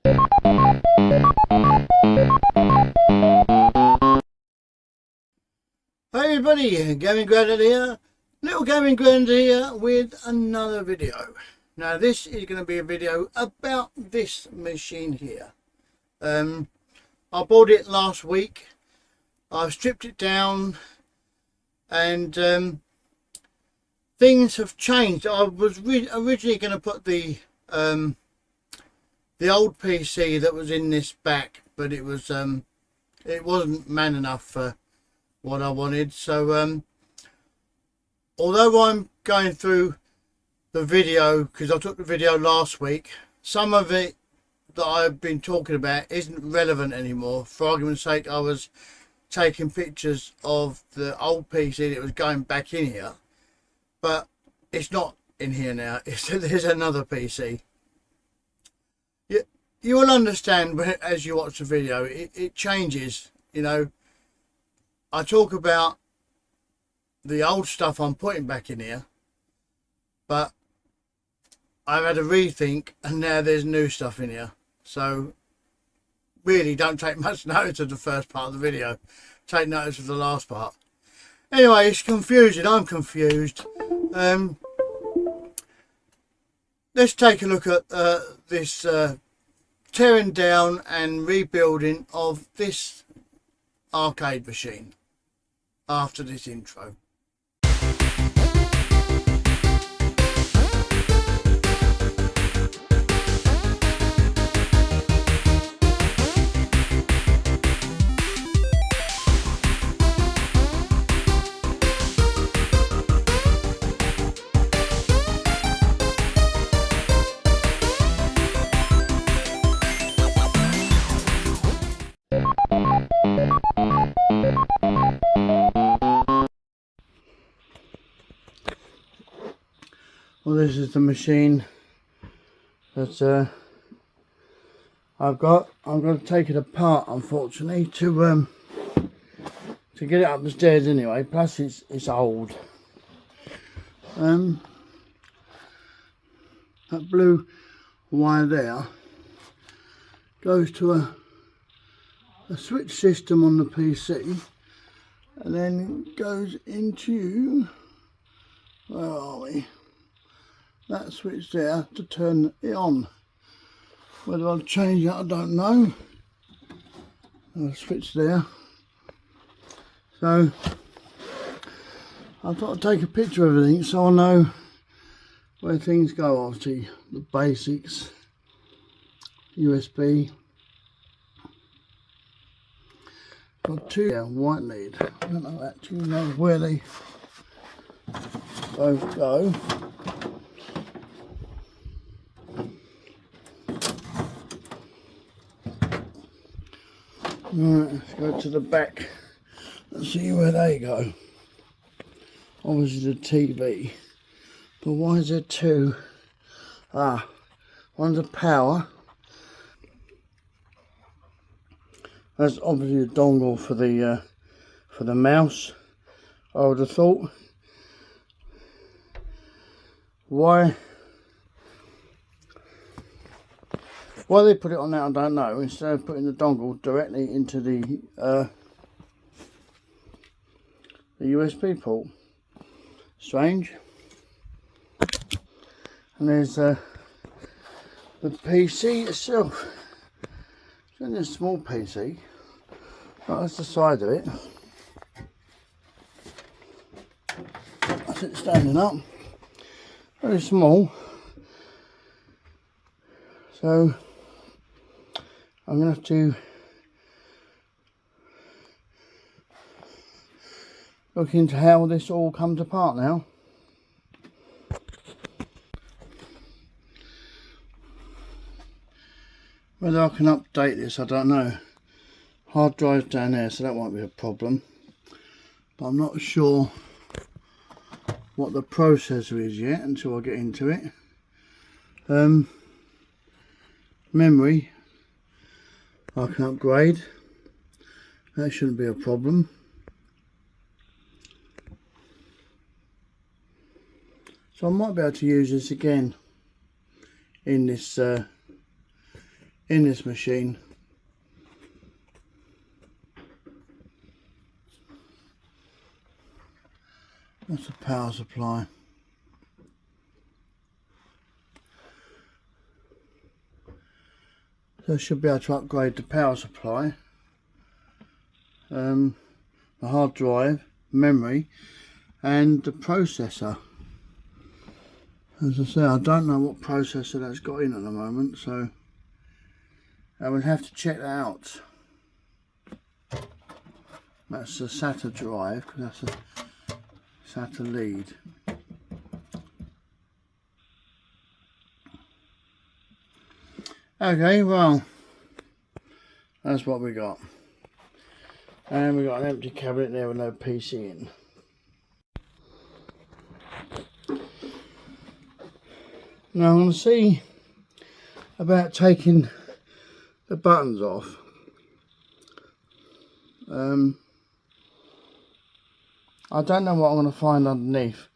Hey everybody, Gaming Grandad here, little Gaming Grandad here with another video. Now this is going to be a video about this machine here. I bought it last week. I've stripped it down and things have changed. I was originally going to put the old PC that was in this back, but it wasn't man enough for what I wanted. So although I'm going through the video, because I took the video last week, some of it that I've been talking about isn't relevant anymore. For argument's sake, I was taking pictures of the old PC that was going back in here, but it's not in here now. There's another PC. You will understand as you watch the video. It changes, you know. I talk about the old stuff I'm putting back in here, but I've had a rethink and now there's new stuff in here. So really don't take much notice of the first part of the video. Take notice of the last part. Anyway, it's confusing. I'm confused. Let's take a look at this tearing down and rebuilding of this arcade machine after this intro. Well, this is the machine that I've got. I'm going to take it apart, unfortunately, to get it up the stairs anyway. Plus, it's old. That blue wire there goes to a switch system on the PC, and then it goes into, where are we? That switch there to turn it on. Whether I'll change it, I don't know. There's a switch there. So I thought I'd take a picture of everything so I know where things go. Obviously the basics, USB. Got two white lead. I don't know actually know where they both go. Right, let's go to the back and see where they go. Obviously the TV, but why is there two? One's a power. That's obviously a dongle for the mouse. I would have thought. Why they put it on that, I don't know, instead of putting the dongle directly into the USB port. Strange. And there's the PC itself. It's only a small PC. Right, that's the side of it. That's it standing up. Very small. So I'm going to have to look into how this all comes apart now. Whether I can update this, I don't know. Hard drive's down there, so that won't be a problem. But I'm not sure what the processor is yet until I get into it. Memory, I can upgrade. That shouldn't be a problem. So I might be able to use this again in this in this machine. That's a power supply. So I should be able to upgrade the power supply, the hard drive, memory and the processor. As I say, I don't know what processor that's got in at the moment, so I would have to check that out. That's the SATA drive, because that's a SATA lead. Okay, well, that's what we got. And we got an empty cabinet there with no PC in. Now I'm going to see about taking the buttons off. I don't know what I'm going to find underneath,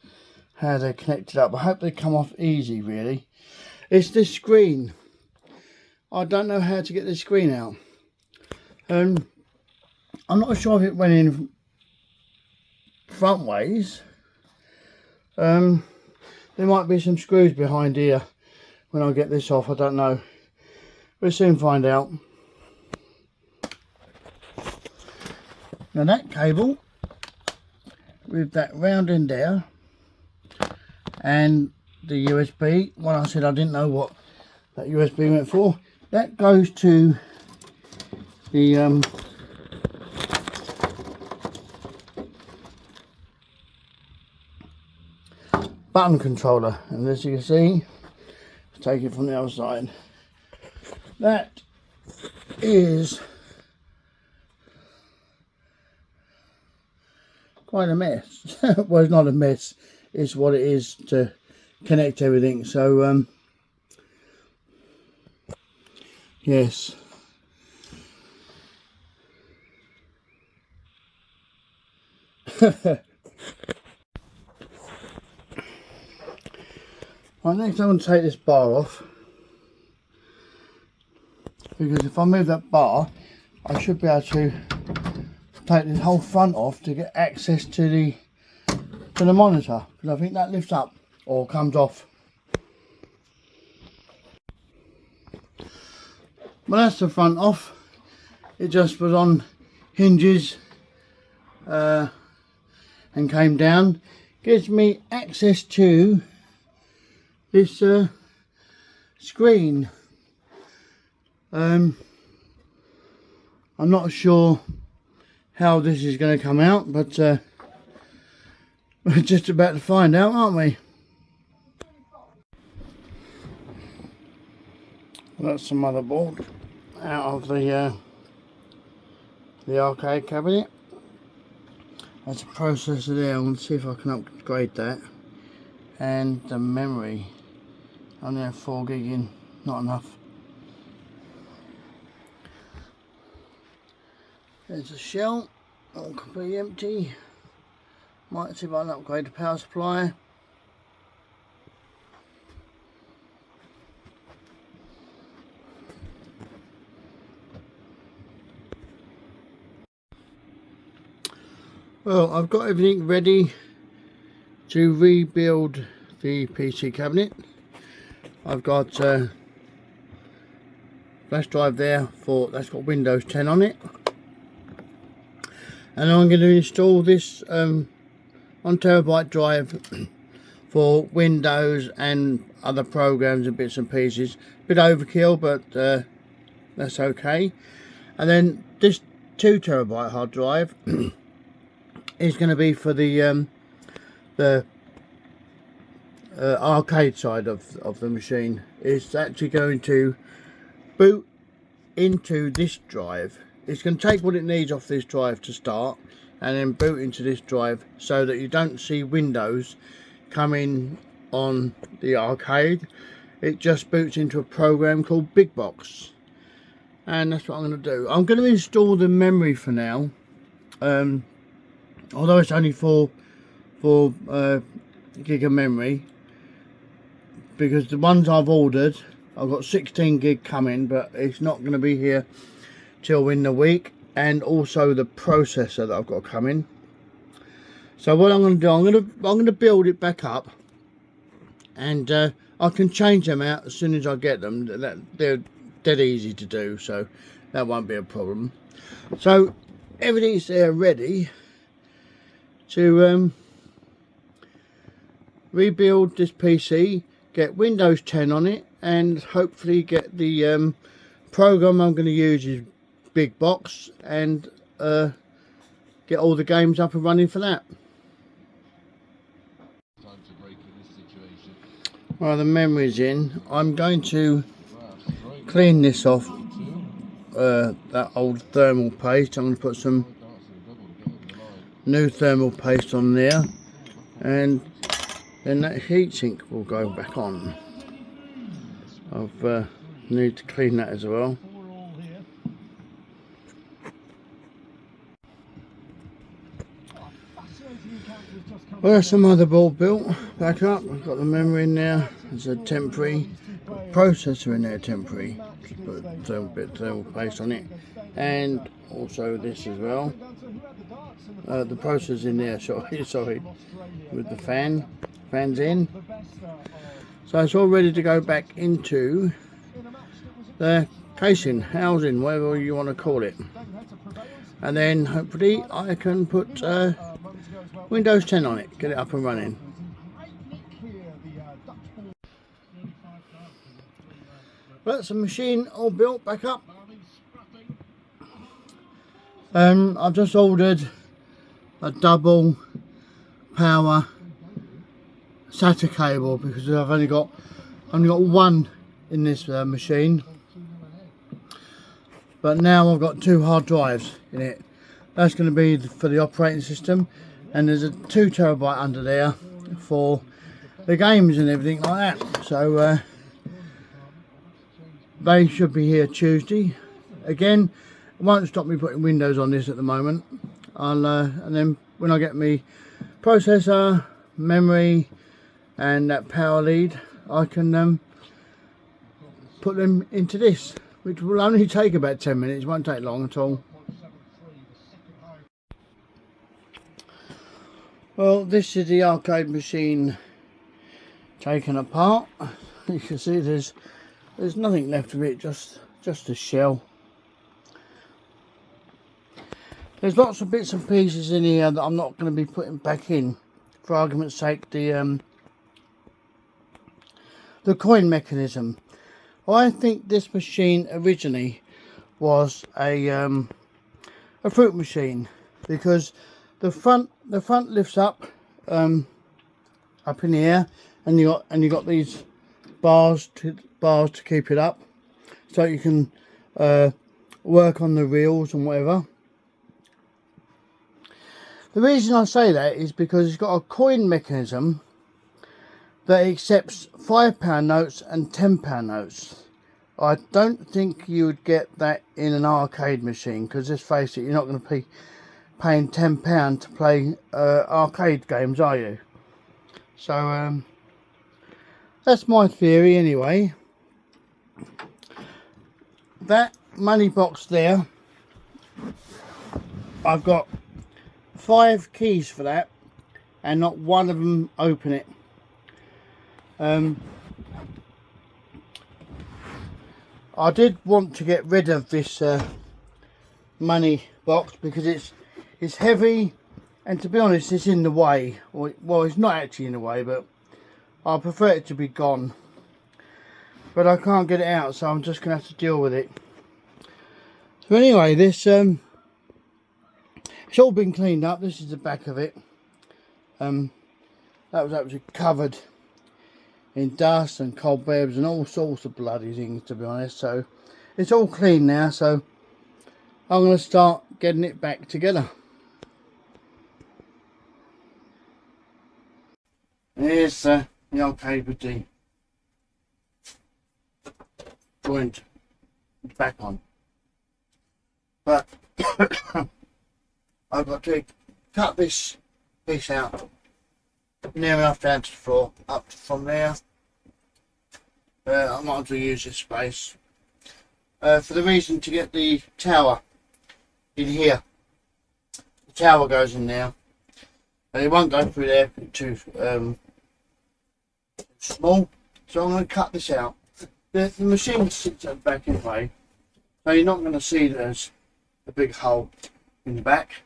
how they're connected up. I hope they come off easy, really. It's this screen. I don't know how to get this screen out. I'm not sure if it went in front ways. There might be some screws behind here when I get this off, I don't know. We'll soon find out. Now that cable with that round end there and the USB, when I said I didn't know what that USB went for, that goes to the button controller, and as you can see, take it from the other side. That is quite a mess. Well, it's not a mess, it's what it is to connect everything. So yes, right, next I'm going to take this bar off, because if I move that bar I should be able to take this whole front off to get access to the monitor, because I think that lifts up or comes off. Well, that's the front off. It just was on hinges and came down. Gives me access to this screen. I'm not sure how this is going to come out, but we're just about to find out, aren't we? That's the motherboard out of the arcade cabinet. There's a processor there. I'm going to see if I can upgrade that. And the memory, I only have 4 gig in, not enough. There's a shell, all completely empty. Might see if I can upgrade the power supply. Well, I've got everything ready to rebuild the PC cabinet. I've got flash drive there that's got Windows 10 on it, and I'm going to install this 1 terabyte drive for Windows and other programs and bits and pieces. Bit overkill, but that's okay. And then this 2 terabyte hard drive is going to be for the arcade side of the machine. It's actually going to boot into this drive. It's going to take what it needs off this drive to start, and then boot into this drive, so that you don't see Windows coming on the arcade. It just boots into a program called Big Box, and that's what I'm going to do. I'm going to install the memory for now, although it's only 4 gig of memory, because the ones I've ordered I've got 16 gig coming, but it's not going to be here till in the week. And also the processor that I've got coming. So what I'm going to do, I'm going to build it back up, and I can change them out as soon as I get them. They're dead easy to do, so that won't be a problem. So everything's there ready to rebuild this PC, get Windows 10 on it, and hopefully get the program I'm going to use is Big Box, and get all the games up and running for that. Well, the memory's in. I'm going to clean this off, that old thermal paste. I'm going to put some new thermal paste on there, and then that heatsink will go back on. I've need to clean that as well. Well, that's the motherboard built back up. I've got the memory in there. There's a temporary processor in there, temporary. Just put a bit of thermal paste on it, and also this as well. The processor's in there. Sorry, with the fans in. So it's all ready to go back into the casing, housing, whatever you want to call it. And then hopefully I can put Windows 10 on it, get it up and running. Well, that's the machine all built back up. I've just ordered a double power SATA cable because I've only got one in this machine, but now I've got 2 hard drives in it. That's going to be for the operating system, and there's a 2 terabyte under there for the games and everything like that. So they should be here Tuesday. Again, it won't stop me putting Windows on this at the moment. And then when I get me processor, memory, and that power lead, I can put them into this, which will only take about 10 minutes. It won't take long at all. Well, this is the arcade machine taken apart. You can see there's nothing left of it, just a shell. There's lots of bits and pieces in here that I'm not going to be putting back in. For argument's sake, the coin mechanism. I think this machine originally was a fruit machine, because the front lifts up in the air, and you got these bars to keep it up, so you can work on the reels and whatever. The reason I say that is because it's got a coin mechanism that accepts £5 notes and £10 notes. I don't think you would get that in an arcade machine, because let's face it, you're not going to be paying £10 to play arcade games, are you? So that's my theory anyway. That money box there, I've got 5 keys for that, and not one of them open it. I did want to get rid of this money box because it's heavy, and to be honest, it's in the way. Well, it's not actually in the way, but I prefer it to be gone. But I can't get it out, so I'm just gonna have to deal with it. So anyway, this it's all been cleaned up. This is the back of it. That was actually covered in dust and cobwebs and all sorts of bloody things, to be honest. So it's all clean now, so I'm going to start getting it back together. Here's the old paper D joint back on, but I've got to cut this piece out near enough down to the floor, up from there, I might as well use this space for the reason to get the tower in here. The tower goes in now, and it won't go through there too small, so I'm going to cut this out. The machine sits at the back anyway, so you're not going to see there's a big hole in the back.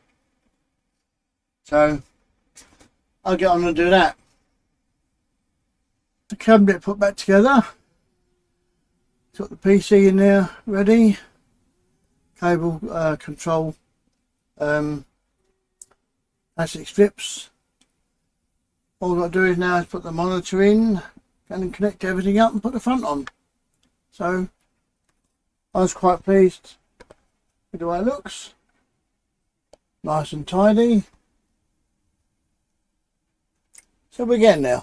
So I'll get on and do that. The cabinet put back together. Got the PC in there ready. Cable control plastic strips. All I've got to do is now is put the monitor in and connect everything up and put the front on. So I was quite pleased with the way it looks. Nice and tidy. So we're getting there.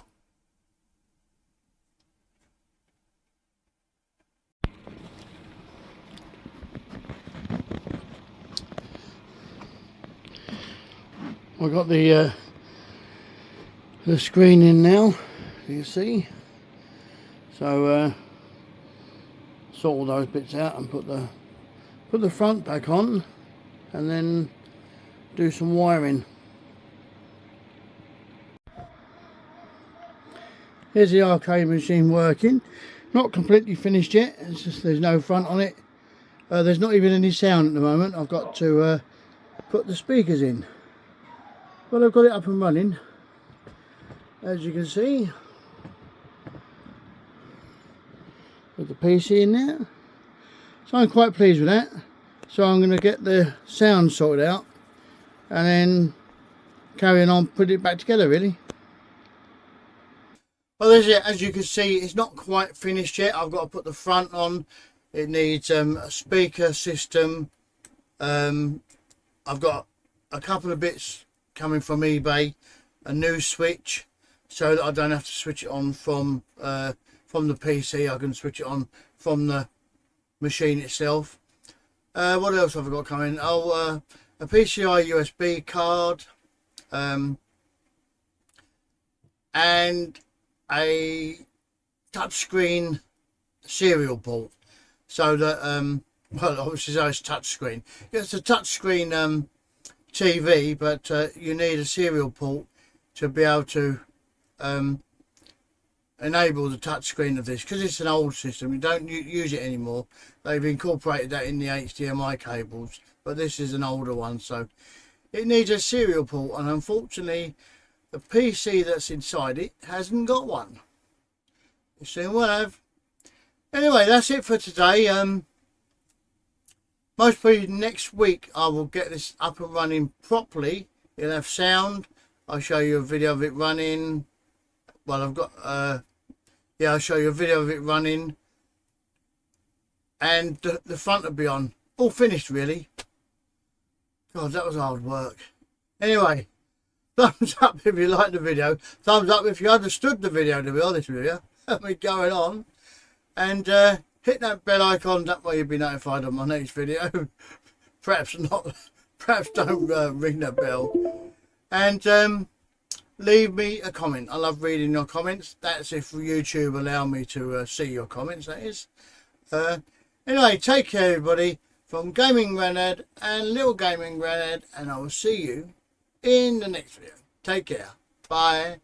I've got the screen in now, you see. So sort all those bits out and put the front back on, and then do some wiring. Here's the arcade machine working. Not completely finished yet. It's just there's no front on it. There's not even any sound at the moment. I've got to put the speakers in. But I've got it up and running, as you can see, with the PC in there. So I'm quite pleased with that. So I'm going to get the sound sorted out and then carrying on, put it back together really. Well, there's it. As you can see, it's not quite finished yet. I've got to put the front on. It needs a speaker system. I've got a couple of bits coming from eBay, a new switch, so that I don't have to switch it on from the PC. I can switch it on from the machine itself. What else have I got coming? Oh, a PCI USB card, and a touchscreen serial port, so that well, obviously it's touchscreen. It's a touchscreen TV, but you need a serial port to be able to enable the touchscreen of this, because it's an old system. You don't use it anymore. They've incorporated that in the HDMI cables, but this is an older one, so it needs a serial port, and unfortunately the PC that's inside it hasn't got one. You soon will have. Anyway, that's it for today. Most probably next week I will get this up and running properly. It'll have sound. I'll show you a video of it running. Well, I've got yeah, I'll show you a video of it running, and the front will be on. All finished really. God, that was hard work. Anyway, thumbs up if you liked the video. Thumbs up if you understood the video, to be honest with you. Me going on. And hit that bell icon, that way you'll be notified of my next video. Perhaps not. Perhaps don't ring that bell. And leave me a comment. I love reading your comments. That's if YouTube allow me to see your comments, that is. Anyway, take care everybody. From Gaming Granddad and Little Gaming Granddad, and I will see you in the next video. Take care. Bye.